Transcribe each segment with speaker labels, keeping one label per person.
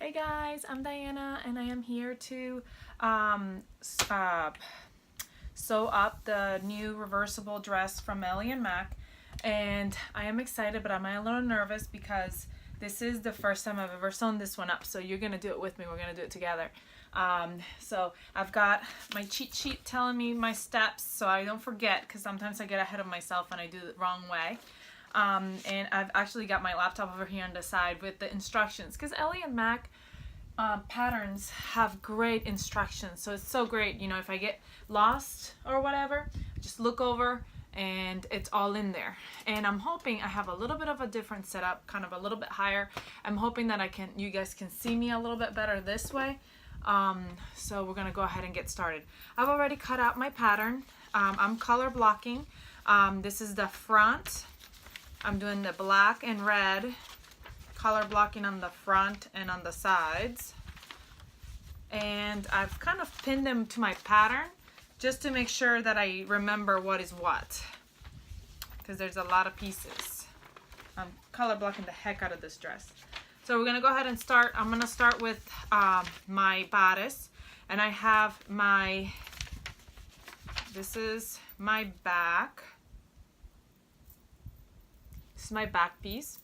Speaker 1: Hey guys, I'm Diana and I am here to sew up the new reversible dress from Ellie and Mac, and I am excited but I'm a little nervous because this is the first time I've ever sewn this one up, so you're gonna do it with me. We're gonna do it together. So I've got my cheat sheet telling me my steps so I don't forget, because sometimes I get ahead of myself and I do it the wrong way. And I've actually got my laptop over here on the side with the instructions, because Ellie and Mac patterns have great instructions, so it's so great. You know, if I get lost or whatever, just look over and it's all in there. And I'm hoping I have a little bit of a different setup, kind of a little bit higher. I'm hoping that you guys can see me a little bit better this way. So we're gonna go ahead and get started. I've already cut out my pattern. I'm color blocking. This is the front. I'm doing the black and red color blocking on the front and on the sides. And I've kind of pinned them to my pattern just to make sure that I remember what is what, because there's a lot of pieces. I'm color blocking the heck out of this dress. So we're gonna go ahead and start. I'm gonna start with my bodice, and I have this is my back. This is my back piece,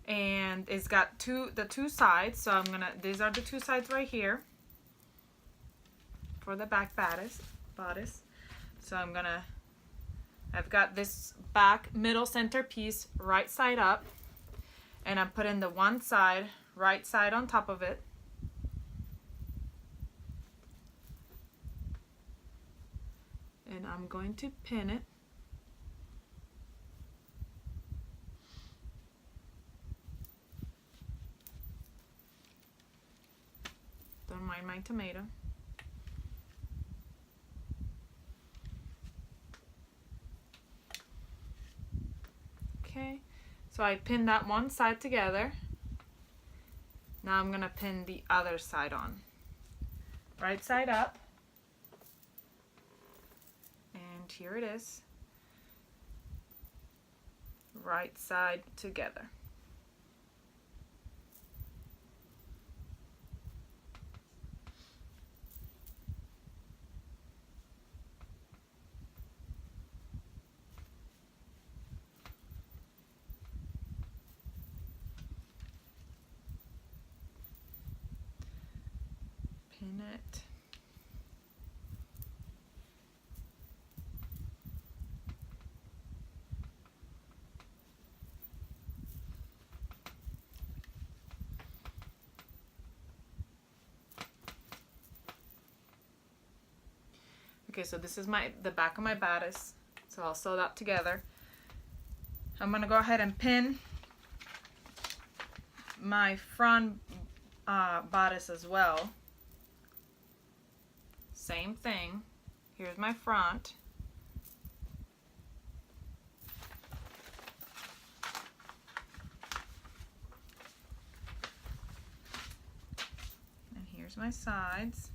Speaker 1: and it's got the two sides. So these are the two sides right here for the back bodice. So I've got this back middle center piece right side up, and I'm putting the one side, right side on top of it. And I'm going to pin it. Don't mind my tomato. Okay, so I pinned that one side together. Now I'm gonna pin the other side on. Right side up. And here it is. Right side together. Pin it. Okay, so this is the back of my bodice. So I'll sew that together. I'm gonna go ahead and pin my front bodice as well. Same thing. Here's my front. And here's my sides.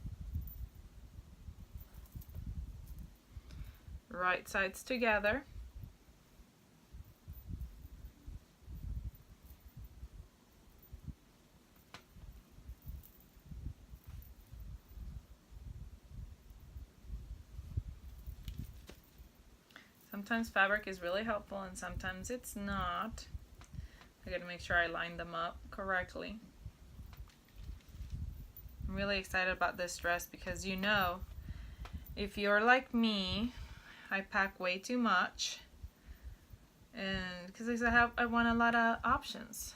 Speaker 1: Right sides together. Sometimes fabric is really helpful and sometimes it's not. I gotta make sure I line them up correctly. I'm really excited about this dress because, you know, if you're like me, I pack way too much, and because I want a lot of options.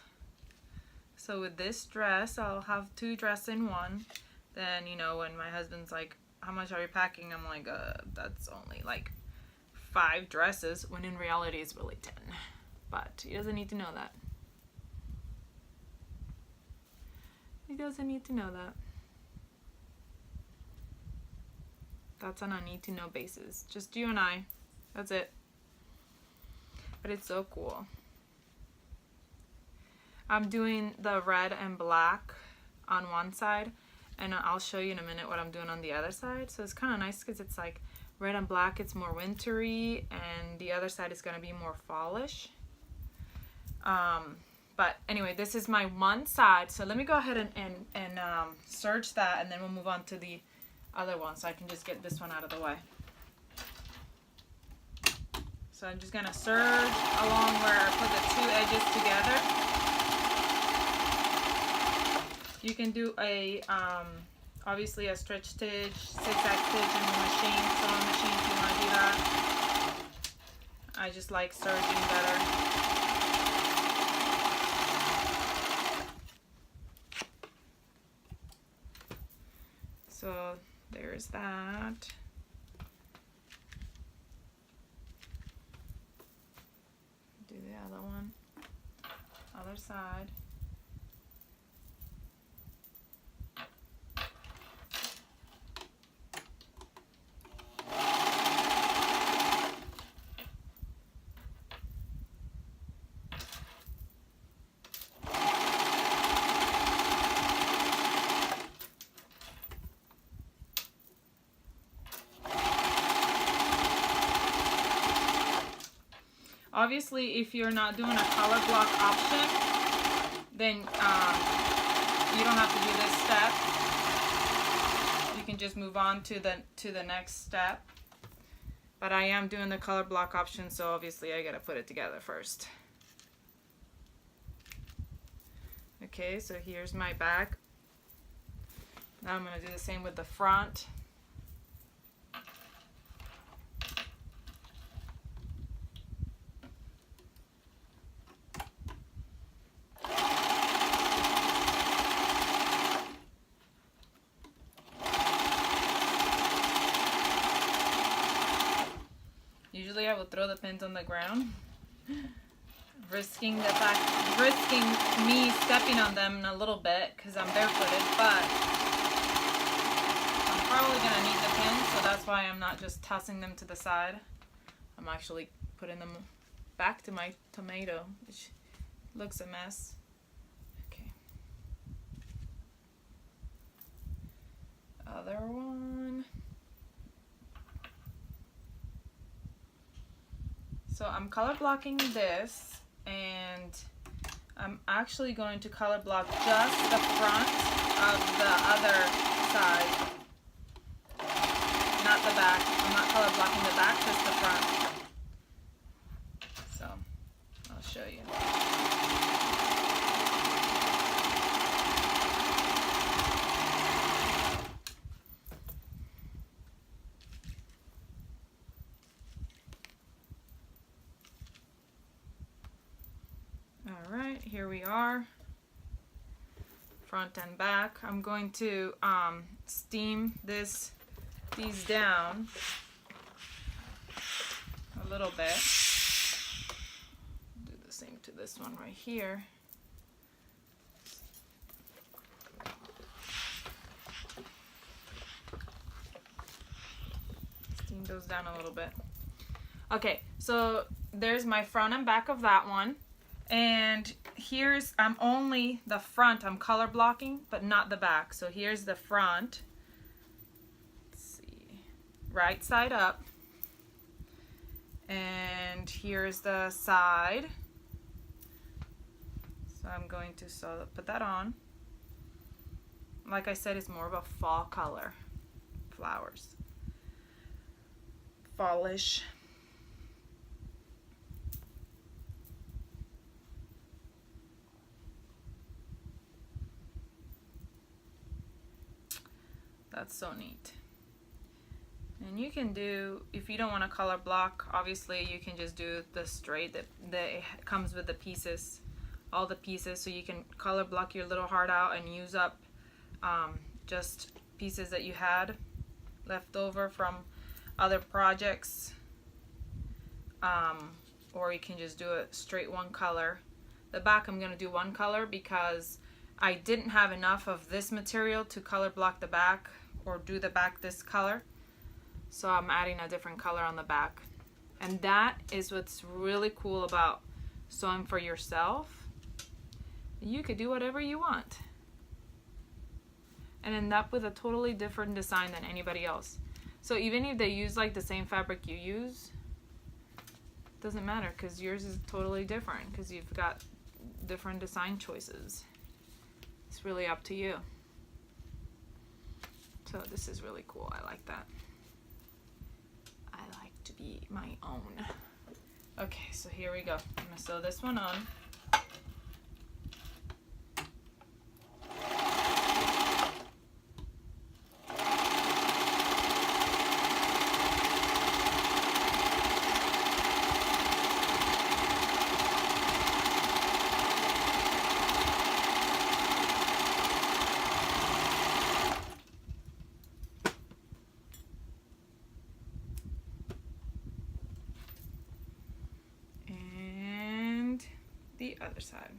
Speaker 1: So with this dress, I'll have two dresses in one. Then, you know, when my husband's like, how much are you packing? I'm like, that's only like 5 dresses, when in reality it's really 10. But he doesn't need to know that. He doesn't need to know that. That's on a need to know basis. Just you and I. That's it. But it's so cool. I'm doing the red and black on one side, and I'll show you in a minute what I'm doing on the other side. So it's kind of nice because it's like red and black, it's more wintry, and the other side is going to be more fallish. But anyway, this is my one side. So let me go ahead and serge that, and then we'll move on to the other one, so I can just get this one out of the way. So I'm just gonna serge along where I put the two edges together. You can do a obviously a stretch stitch, zigzag stitch in the machine, sewing machine if you want to do that. I just like serging better. So there's that. Do the other one, other side. Obviously, if you're not doing a color block option, then you don't have to do this step. You can just move on to the next step. But I am doing the color block option, so obviously I gotta put it together first. Okay, so here's my back. Now I'm gonna do the same with the front. Usually I will throw the pins on the ground, risking me stepping on them a little bit because I'm barefooted, but I'm probably gonna need the pins, so that's why I'm not just tossing them to the side. I'm actually putting them back to my tomato, which looks a mess. Okay. Other one. So I'm color blocking this, and I'm actually going to color block just the front of the other side, not the back. I'm not color blocking the back, just the front. So I'll show you. Alright, here we are, front and back. I'm going to steam these down a little bit. Do the same to this one right here. Steam those down a little bit. Okay, so there's my front and back of that one. And here's, I'm only the front, I'm color blocking, but not the back. So here's the front. Let's see, right side up. And here's the side. So I'm going to put that on. Like I said, it's more of a fall color. Flowers. Fallish. That's so neat. And you can do, if you don't want to color block, obviously you can just do the straight that comes with the pieces, all the pieces, so you can color block your little heart out and use up just pieces that you had left over from other projects, or you can just do a straight one color. The back I'm going to do one color because I didn't have enough of this material to color block the back or do the back this color, so I'm adding a different color on the back. And that is what's really cool about sewing for yourself. You could do whatever you want and end up with a totally different design than anybody else. So even if they use like the same fabric you use, doesn't matter, because yours is totally different, because you've got different design choices. It's really up to you. So this is really cool. I like that. I like to be my own. Okay, so here we go. I'm gonna sew this one on. The other side.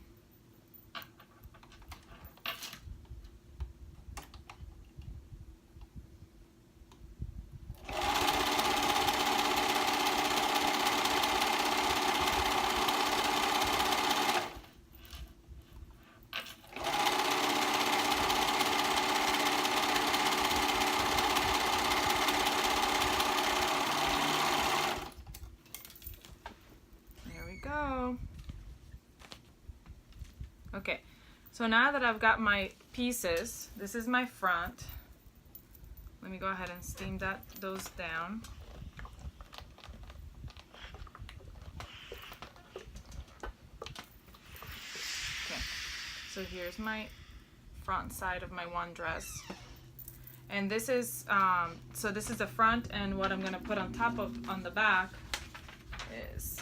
Speaker 1: There we go. Okay, so now that I've got my pieces, this is my front. Let me go ahead and steam those down. Okay, so here's my front side of my one dress. And this is, so this is the front, and what I'm gonna put on top of, on the back is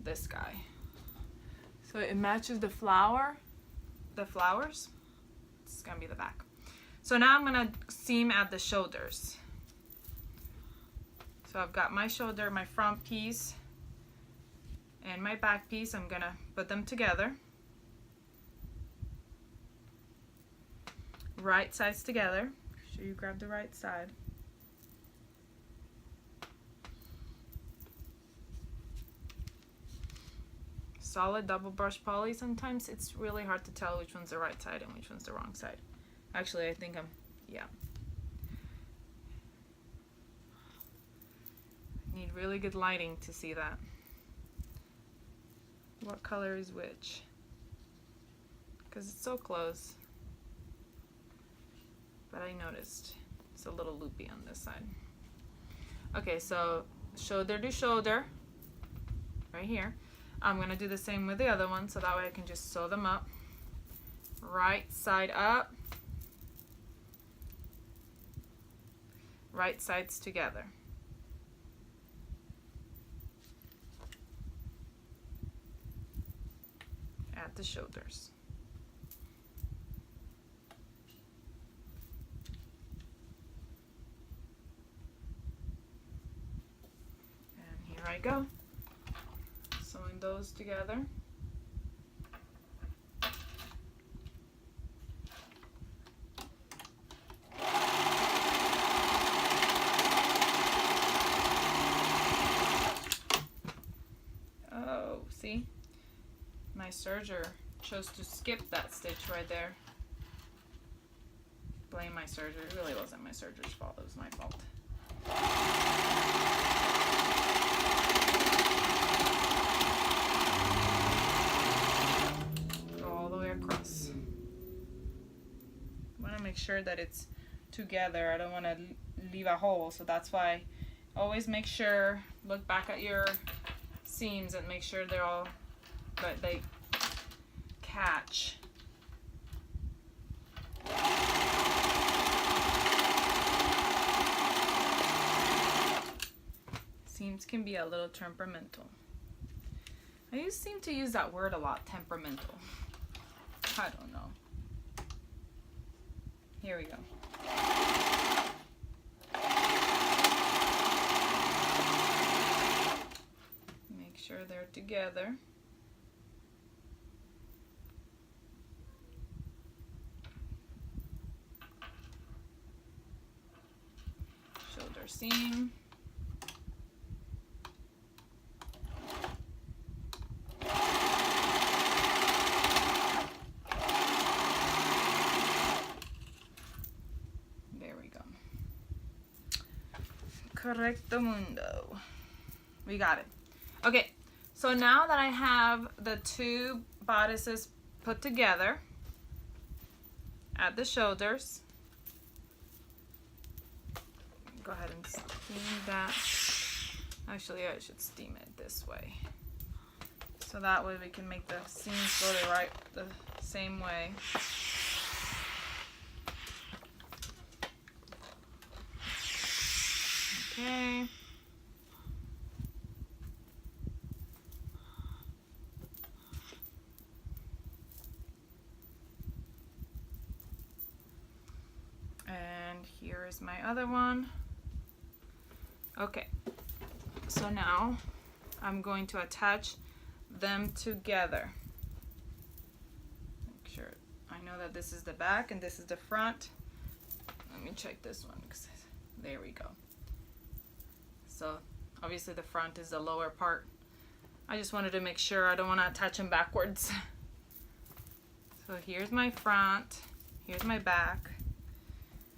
Speaker 1: this guy. So it matches the flowers. This is gonna be the back. So now I'm gonna seam at the shoulders. So I've got my shoulder, my front piece, and my back piece. I'm gonna put them together. Right sides together. Make sure you grab the right side. Solid double brush poly. Sometimes it's really hard to tell which one's the right side and which one's the wrong side. Actually, I think yeah. Need really good lighting to see that. What color is which? Because it's so close. But I noticed it's a little loopy on this side. Okay, so shoulder to shoulder, right here. I'm gonna do the same with the other one, so that way I can just sew them up. Right side up, right sides together. At the shoulders. And here I go. Sewing those together. Oh, see? My serger chose to skip that stitch right there. Blame my serger. It really wasn't my serger's fault. It was my fault. Across. I want to make sure that it's together. I don't want to leave a hole, so that's why always make sure, look back at your seams and make sure they're all, that they catch. Seams can be a little temperamental. I seem to use that word a lot, temperamental. I don't know. Here we go. Make sure they're together. Shoulder seam. Correcto mundo. We got it. Okay, So now that I have the two bodices put together at the shoulders, go ahead and steam that. Actually, I should steam it this way. So that way we can make the seams go the same way. Okay. And here is my other one. Okay, so now I'm going to attach them together. Make sure I know that this is the back and this is the front. Let me check this one. There we go. So obviously the front is the lower part. I just wanted to make sure I don't want to attach them backwards. So here's my front, here's my back.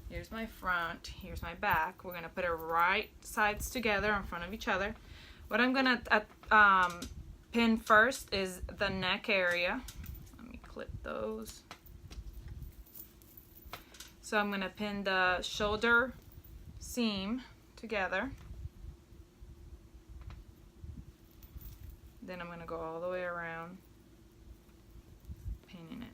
Speaker 1: Here's my front, here's my back. We're gonna put our right sides together in front of each other. What I'm gonna pin first is the neck area. Let me clip those. So I'm gonna pin the shoulder seam together. Then I'm gonna go all the way around, pinning it.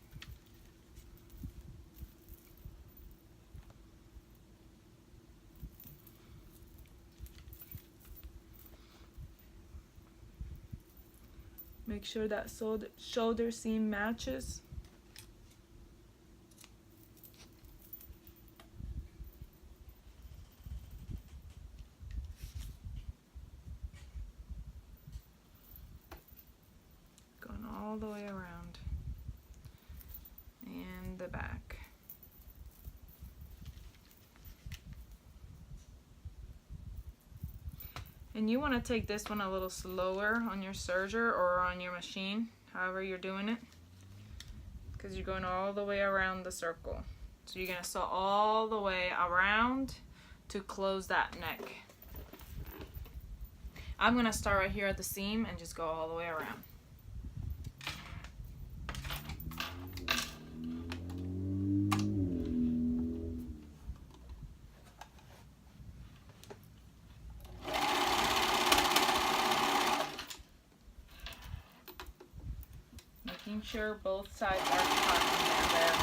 Speaker 1: Make sure that shoulder seam matches. Going all the way around. And the back. And you want to take this one a little slower on your serger or on your machine, however you're doing it, because you're going all the way around the circle. So you're going to sew all the way around to close that neck. I'm going to start right here at the seam and just go all the way around. Making sure both sides are tucked in there.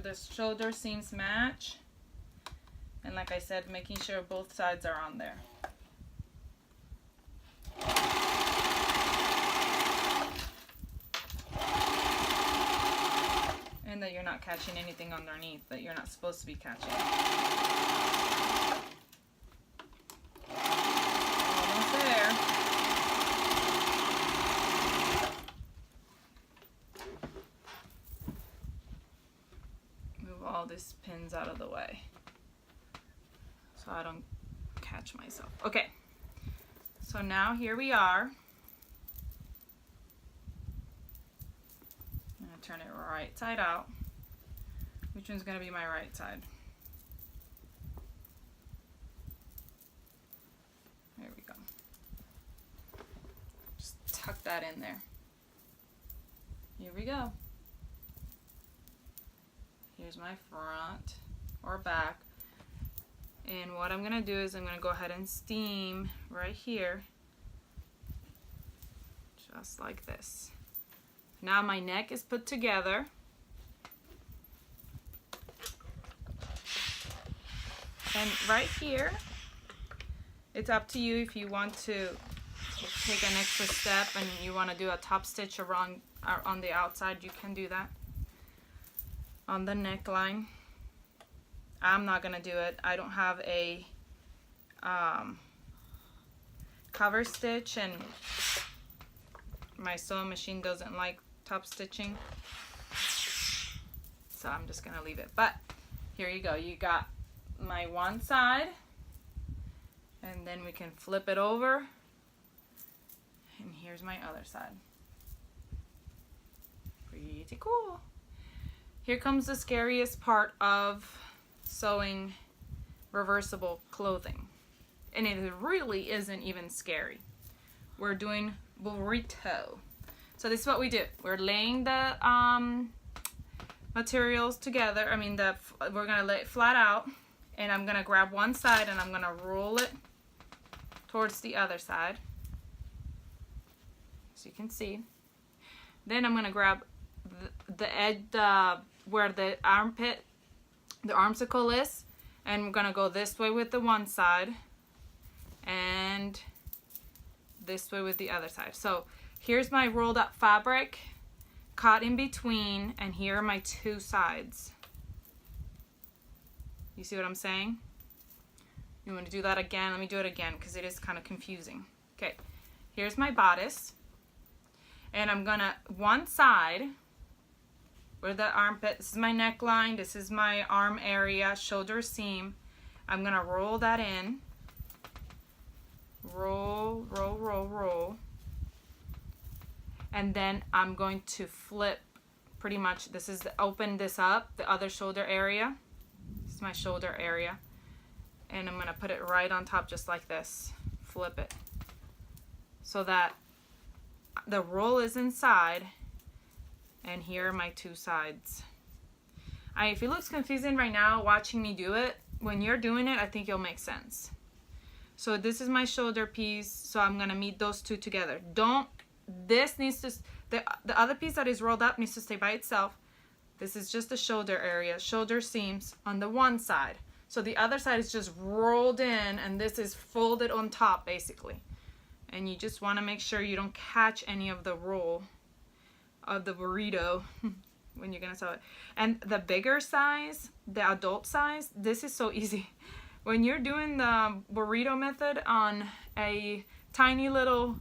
Speaker 1: The shoulder seams match, and like I said, making sure both sides are on there. And that you're not catching anything underneath that you're not supposed to be catching. Almost there. All these pins out of the way so I don't catch myself. Okay, so now here we are. I'm gonna turn it right side out. Which one's gonna be my right side? There we go. Just tuck that in there. Here we go. Here's my front or back. And what I'm gonna do is I'm gonna go ahead and steam right here. Just like this. Now my neck is put together. And right here, it's up to you if you want to take an extra step and you want to do a top stitch around on the outside, you can do that. On the neckline. I'm not gonna do it. I don't have a cover stitch, and my sewing machine doesn't like top stitching. so I'm just gonna leave it. But here you go, you got my one side, and then we can flip it over, and here's my other side. Pretty cool. Here comes the scariest part of sewing reversible clothing, and it really isn't even scary. We're doing burrito. So this is what we do. We're laying the materials together. We're gonna lay it flat out, and I'm gonna grab one side and I'm gonna roll it towards the other side, so you can see. Then I'm gonna grab the edge, where the armpit, the armsicle is, and we're gonna go this way with the one side and this way with the other side. So here's my rolled up fabric caught in between, and here are my two sides. You see what I'm saying? You want to do that again? Let me do it again because it is kind of confusing. Okay, here's my bodice, and I'm gonna, one side where the armpit, this is my neckline, this is my arm area, shoulder seam. I'm gonna roll that in. Roll, roll, roll, roll. And then I'm going to flip pretty much, this is open this up, the other shoulder area. This is my shoulder area. And I'm gonna put it right on top just like this. Flip it. So that the roll is inside, and here are my two sides. If it looks confusing right now watching me do it, when you're doing it, I think it'll make sense. So this is my shoulder piece, so I'm gonna meet those two together. This needs to, the other piece that is rolled up needs to stay by itself. This is just the shoulder area, shoulder seams on the one side. So the other side is just rolled in, and this is folded on top basically. And you just wanna make sure you don't catch any of the roll of the burrito when you're gonna sew it. And the bigger size, the adult size, this is so easy. When you're doing the burrito method on a tiny little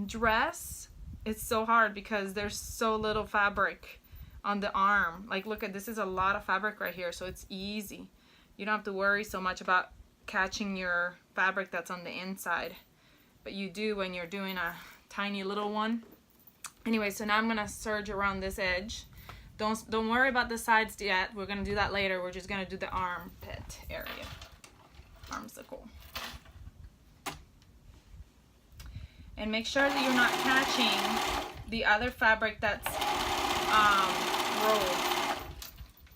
Speaker 1: dress, it's so hard because there's so little fabric on the arm. Like, look at this, is a lot of fabric right here, so it's easy. You don't have to worry so much about catching your fabric that's on the inside, but you do when you're doing a tiny little one. Anyway, so now I'm gonna serge around this edge. Don't worry about the sides yet. We're gonna do that later. We're just gonna do the armpit area, armsicle. And make sure that you're not catching the other fabric that's rolled.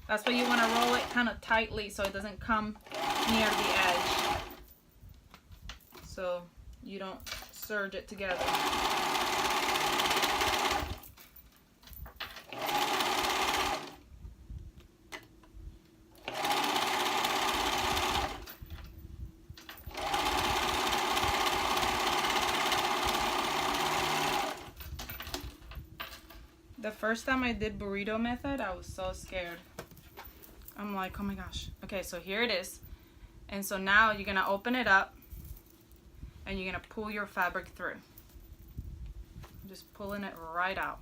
Speaker 1: That's why you want to roll it kind of tightly so it doesn't come near the edge, so you don't serge it together. The first time I did burrito method, I was so scared. I'm like, oh my gosh. Okay, so here it is. And so now you're gonna open it up and you're gonna pull your fabric through. Just pulling it right out.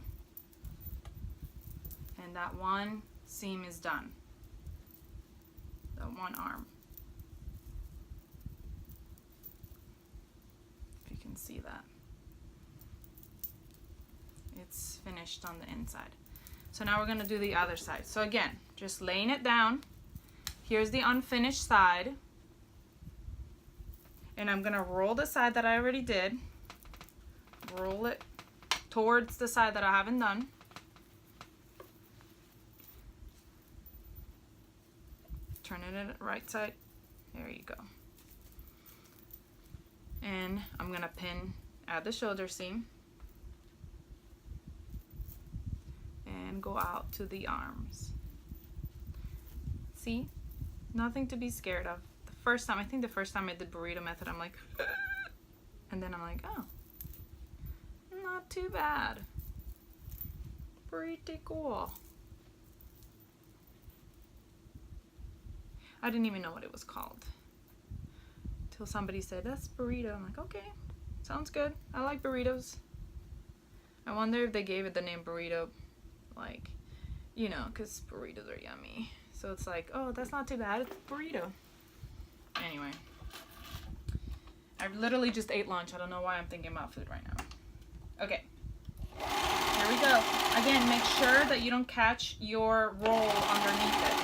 Speaker 1: And that one seam is done. That one arm. If you can see that. It's finished on the inside. So now we're gonna do the other side. So again, just laying it down. Here's the unfinished side. And I'm gonna roll the side that I already did. Roll it towards the side that I haven't done. Turn it at the right side. There you go. And I'm gonna pin at the shoulder seam. And go out to the arms. See? Nothing to be scared of. The first time, I think the first time I did burrito method, I'm like, and then I'm like, oh, not too bad. Pretty cool. I didn't even know what it was called till somebody said, that's burrito. I'm like, okay, sounds good. I like burritos. I wonder if they gave it the name burrito like You know, because burritos are yummy. So it's like, oh, that's not too bad. It's burrito. Anyway. I literally just ate lunch. I don't know why I'm thinking about food right now. Okay. Here we go. Again, make sure that you don't catch your roll underneath it.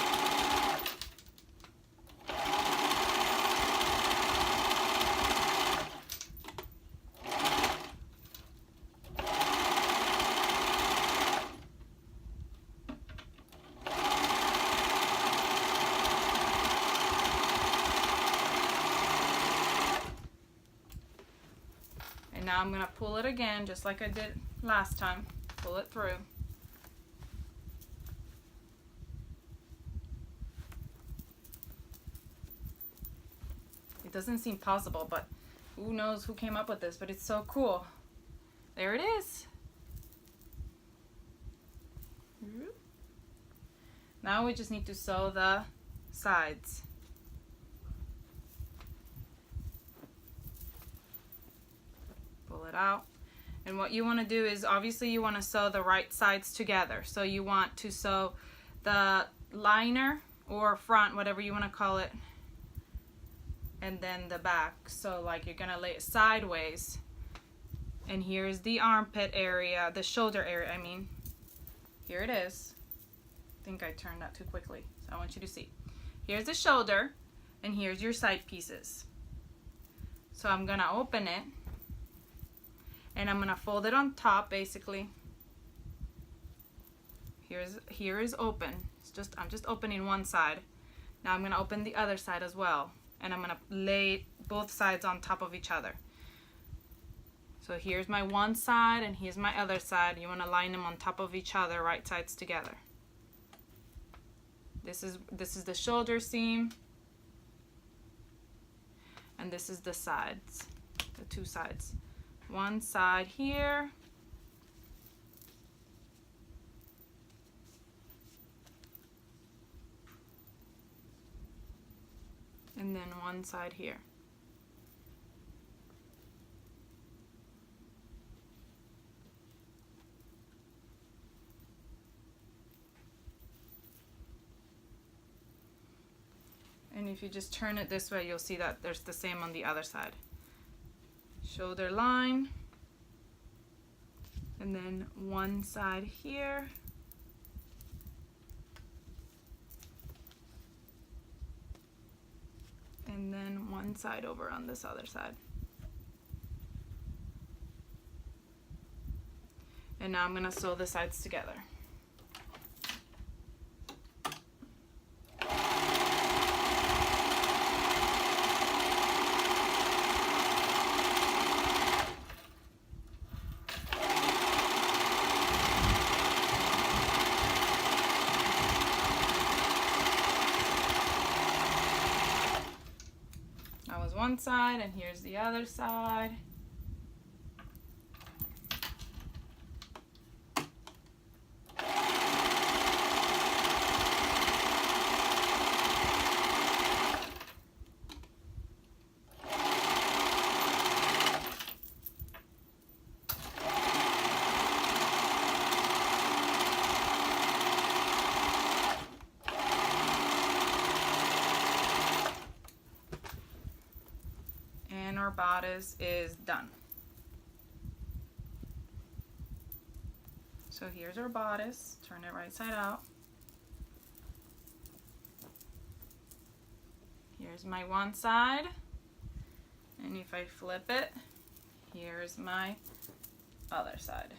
Speaker 1: And now I'm going to pull it again, just like I did last time. Pull it through. It doesn't seem possible, but who knows who came up with this, but it's so cool. There it is. Now we just need to sew the sides. Pull it out. And what you want to do is, obviously you want to sew the right sides together. So you want to sew the liner or front, whatever you want to call it, and then the back. So like you're going to lay it sideways. And here's the armpit area, the shoulder area, I mean. Here it is. I think I turned that too quickly, so I want you to see. Here's the shoulder, and here's your side pieces. So I'm going to open it. And I'm gonna fold it on top, basically. Here is open. I'm just opening one side. Now I'm gonna open the other side as well, and I'm gonna lay both sides on top of each other. So here's my one side, and here's my other side. You wanna line them on top of each other, right sides together. This is the shoulder seam, and this is the sides, the two sides. One side here, and then one side here. And if you just turn it this way, you'll see that there's the same on the other side. Shoulder line, and then one side here, and then one side over on this other side. And now I'm going to sew the sides together. One side, and here's the other side. Our bodice is done. So here's our bodice. Turn it right side out. Here's my one side, and if I flip it, here's my other side.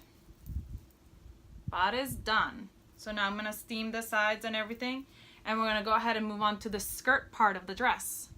Speaker 1: Bodice done. So now I'm going to steam the sides and everything, and we're going to go ahead and move on to the skirt part of the dress.